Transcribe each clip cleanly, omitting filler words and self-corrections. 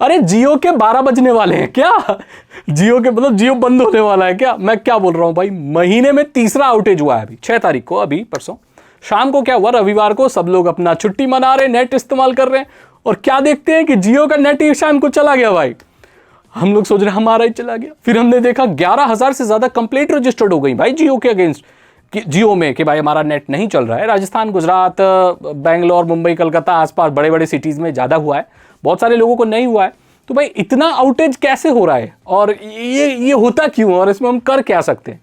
अरे जियो के 12 बजने वाले हैं क्या? जियो के मतलब जियो बंद होने वाला है क्या? मैं क्या बोल रहा हूं भाई, महीने में तीसरा आउटेज हुआ है अभी 6 तारीख को, अभी परसों शाम को क्या हुआ, रविवार को सब लोग अपना छुट्टी मना रहे, नेट इस्तेमाल कर रहे हैं, और क्या देखते हैं कि जियो का नेट ही शाम को चला गया भाई। हम लोग सोच रहे हैं हमारा ही चला गया, फिर हमने देखा 11,000 से ज्यादा कंप्लेंट रजिस्टर्ड हो गई भाई जियो के अगेंस्ट, जियो में कि भाई हमारा नेट नहीं चल रहा है। राजस्थान, गुजरात, बेंगलोर, मुंबई, कलकत्ता, आसपास बड़े बड़े सिटीज में ज़्यादा हुआ है, बहुत सारे लोगों को नहीं हुआ है। तो भाई इतना आउटेज कैसे हो रहा है और ये होता क्यों, और इसमें हम कर क्या सकते हैं?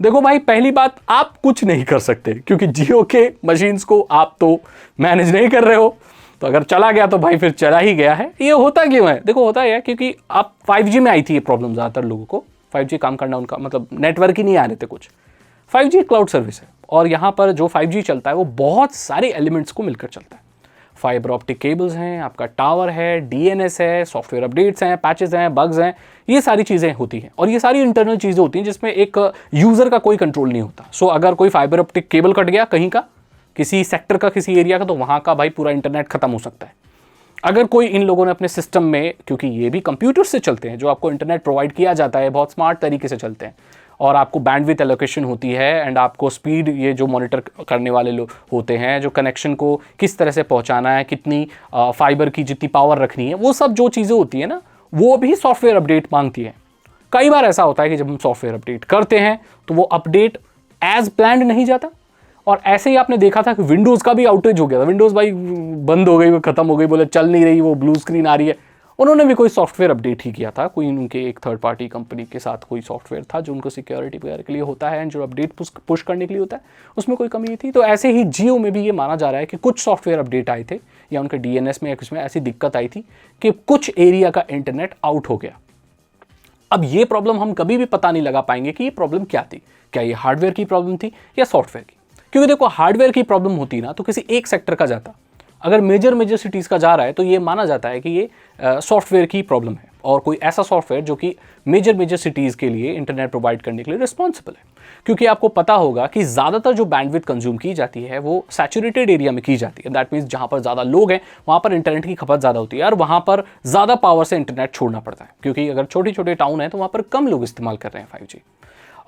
देखो भाई, पहली बात, आप कुछ नहीं कर सकते क्योंकि जियो के मशीन्स को आप तो मैनेज नहीं कर रहे हो। तो अगर चला गया तो भाई फिर चला ही गया है। ये होता क्यों है? देखो होता है क्योंकि आप 5G में आई थी ये प्रॉब्लम, ज़्यादातर लोगों को 5G काम करना, उनका मतलब नेटवर्क ही नहीं आ रहे थे कुछ। 5G क्लाउड सर्विस है और यहाँ पर जो 5G चलता है वो बहुत सारे एलिमेंट्स को मिलकर चलता है। फाइबर ऑप्टिक केबल्स हैं, आपका टावर है, DNS है, सॉफ्टवेयर अपडेट्स हैं, पैचेस हैं, बग्स हैं, ये सारी चीज़ें होती हैं और ये सारी इंटरनल चीज़ें होती हैं जिसमें एक यूज़र का कोई कंट्रोल नहीं होता। सो अगर कोई फाइबर ऑप्टिक केबल कट गया कहीं का, किसी सेक्टर का, किसी एरिया का, तो वहाँ का भाई पूरा इंटरनेट खत्म हो सकता है। अगर कोई इन लोगों ने अपने सिस्टम में, क्योंकि ये भी कंप्यूटर से चलते हैं, जो आपको इंटरनेट प्रोवाइड किया जाता है बहुत स्मार्ट तरीके से चलते हैं और आपको बैंडविड्थ एलोकेशन होती है एंड आपको स्पीड, ये जो मॉनिटर करने वाले लोग होते हैं, जो कनेक्शन को किस तरह से पहुंचाना है, कितनी फाइबर की जितनी पावर रखनी है, वो सब जो चीज़ें होती है ना, वो भी सॉफ्टवेयर अपडेट मांगती है। कई बार ऐसा होता है कि जब हम सॉफ्टवेयर अपडेट करते हैं तो वो अपडेट एज प्लान्ड नहीं जाता, और ऐसे ही आपने देखा था कि विंडोज़ का भी आउटेज हो गया था। विंडोज़ भाई बंद हो गई, वो खत्म हो गई, बोले चल नहीं रही, वो ब्लू स्क्रीन आ रही है। उन्होंने भी कोई सॉफ्टवेयर अपडेट ही किया था, कोई उनके एक थर्ड पार्टी कंपनी के साथ कोई सॉफ्टवेयर था जो उनको सिक्योरिटी वगैरह के लिए होता है, जो अपडेट पुश करने के लिए होता है, उसमें कोई कमी थी। तो ऐसे ही जियो में भी ये माना जा रहा है कि कुछ सॉफ्टवेयर अपडेट आए थे या उनके DNS में या कुछ में ऐसी दिक्कत आई थी कि कुछ एरिया का इंटरनेट आउट हो गया। अब ये प्रॉब्लम हम कभी भी पता नहीं लगा पाएंगे कि ये प्रॉब्लम क्या थी, क्या ये हार्डवेयर की प्रॉब्लम थी या सॉफ्टवेयर की। क्योंकि देखो, हार्डवेयर की प्रॉब्लम होती ना तो किसी एक सेक्टर का जाता, अगर मेजर सिटीज़ का जा रहा है तो ये माना जाता है कि ये सॉफ्टवेयर की प्रॉब्लम है, और कोई ऐसा सॉफ्टवेयर जो कि मेजर सिटीज़ के लिए इंटरनेट प्रोवाइड करने के लिए रिस्पॉन्सिबल है। क्योंकि आपको पता होगा कि ज़्यादातर जो बैंडविड्थ कंज्यूम की जाती है वो सैचुरेटेड एरिया में की जाती है। दैट मीन्स जहाँ पर ज़्यादा लोग हैं वहाँ पर इंटरनेट की खपत ज़्यादा होती है और वहाँ पर ज़्यादा पावर से इंटरनेट छोड़ना पड़ता है, क्योंकि अगर छोटे छोटे टाउन है तो वहाँ पर कम लोग इस्तेमाल कर रहे हैं 5G।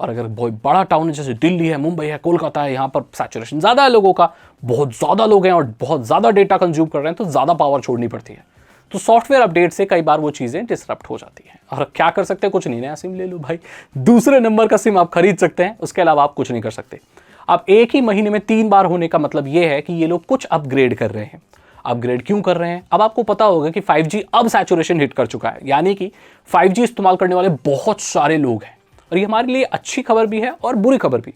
और अगर बहुत बड़ा टाउन है जैसे दिल्ली है, मुंबई है, कोलकाता है, यहाँ पर सैचुरेशन ज़्यादा है लोगों का, बहुत ज़्यादा लोग हैं और बहुत ज़्यादा डेटा कंज्यूम कर रहे हैं, तो ज़्यादा पावर छोड़नी पड़ती है। तो सॉफ्टवेयर अपडेट से कई बार वो चीज़ें डिसरप्ट हो जाती हैं। और क्या कर सकते हैं? कुछ नहीं, नया सिम ले लो भाई, दूसरे नंबर का सिम आप खरीद सकते हैं, उसके अलावा आप कुछ नहीं कर सकते। अब एक ही महीने में 3 बार होने का मतलब ये है कि ये लोग कुछ अपग्रेड कर रहे हैं। अपग्रेड क्यों कर रहे हैं? अब आपको पता होगा कि 5G अब सैचुरेशन हिट कर चुका है, यानी कि 5G इस्तेमाल करने वाले बहुत सारे लोग हैं, और ये हमारे लिए अच्छी खबर भी है और बुरी खबर भी।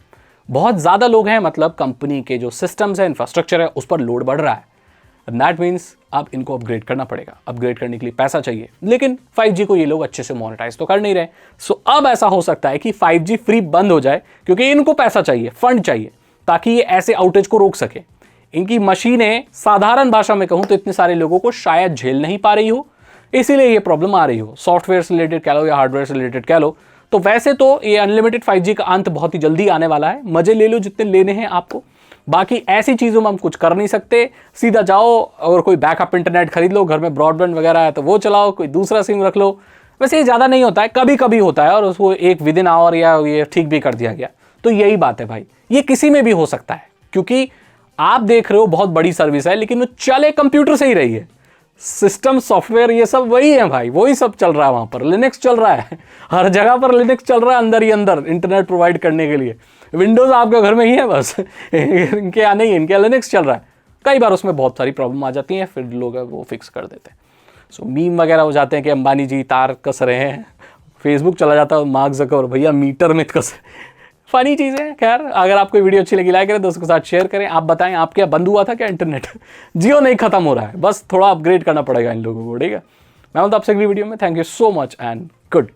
बहुत ज़्यादा लोग हैं, मतलब कंपनी के जो सिस्टम्स है, इंफ्रास्ट्रक्चर है, उस पर लोड बढ़ रहा है। दैट मीन्स अब इनको अपग्रेड करना पड़ेगा। अपग्रेड करने के लिए पैसा चाहिए, लेकिन 5G को ये लोग अच्छे से मोनेटाइज तो कर नहीं रहे। सो अब ऐसा हो सकता है कि 5G फ्री बंद हो जाए, क्योंकि इनको पैसा चाहिए, फंड चाहिए, ताकि ये ऐसे आउटेज को रोक सके। इनकी मशीनें, साधारण भाषा में कहूँ तो, इतने सारे लोगों को शायद झेल नहीं पा रही हो, इसीलिए ये प्रॉब्लम आ रही हो। सॉफ्टवेयर से रिलेटेड कह लो या हार्डवेयर से रिलेटेड कह लो। तो वैसे तो ये अनलिमिटेड 5G का अंत बहुत ही जल्दी आने वाला है। मजे ले लो जितने लेने हैं आपको, बाकी ऐसी चीज़ों में हम कुछ कर नहीं सकते। सीधा जाओ और कोई बैकअप इंटरनेट खरीद लो, घर में ब्रॉडबैंड वगैरह है तो वो चलाओ, कोई दूसरा सिम रख लो। वैसे ये ज़्यादा नहीं होता है, कभी कभी होता है और उसको एक विदिन आवर या ये ठीक भी कर दिया गया। तो यही बात है भाई, ये किसी में भी हो सकता है, क्योंकि आप देख रहे हो बहुत बड़ी सर्विस है, लेकिन वो चले कंप्यूटर से ही रही है। सिस्टम, सॉफ्टवेयर, ये सब वही है भाई, वही सब चल रहा है। वहाँ पर लिनक्स चल रहा है, हर जगह पर लिनक्स चल रहा है, अंदर ही अंदर इंटरनेट प्रोवाइड करने के लिए। विंडोज़ आपके घर में ही है बस, इनके यहाँ नहीं है, इनके लिनक्स चल रहा है। कई बार उसमें बहुत सारी प्रॉब्लम आ जाती हैं, फिर लोग वो फिक्स कर देते हैं। सो मीम वगैरह हो जाते हैं कि अंबानी जी तार कस रहे हैं, फेसबुक चला जाता है मार्क ज़करबर्ग, भैया मीटर में कस। फनी चीज़ है। खैर, अगर आपको वीडियो अच्छी लगी लाइक करें, दोस्तों के साथ शेयर करें। आप बताएं, आप क्या बंद हुआ था क्या इंटरनेट? जियो नहीं खत्म हो रहा है, बस थोड़ा अपग्रेड करना पड़ेगा इन लोगों को, ठीक है। मैं हूं आपसे अगली वीडियो में। Thank you so much and good.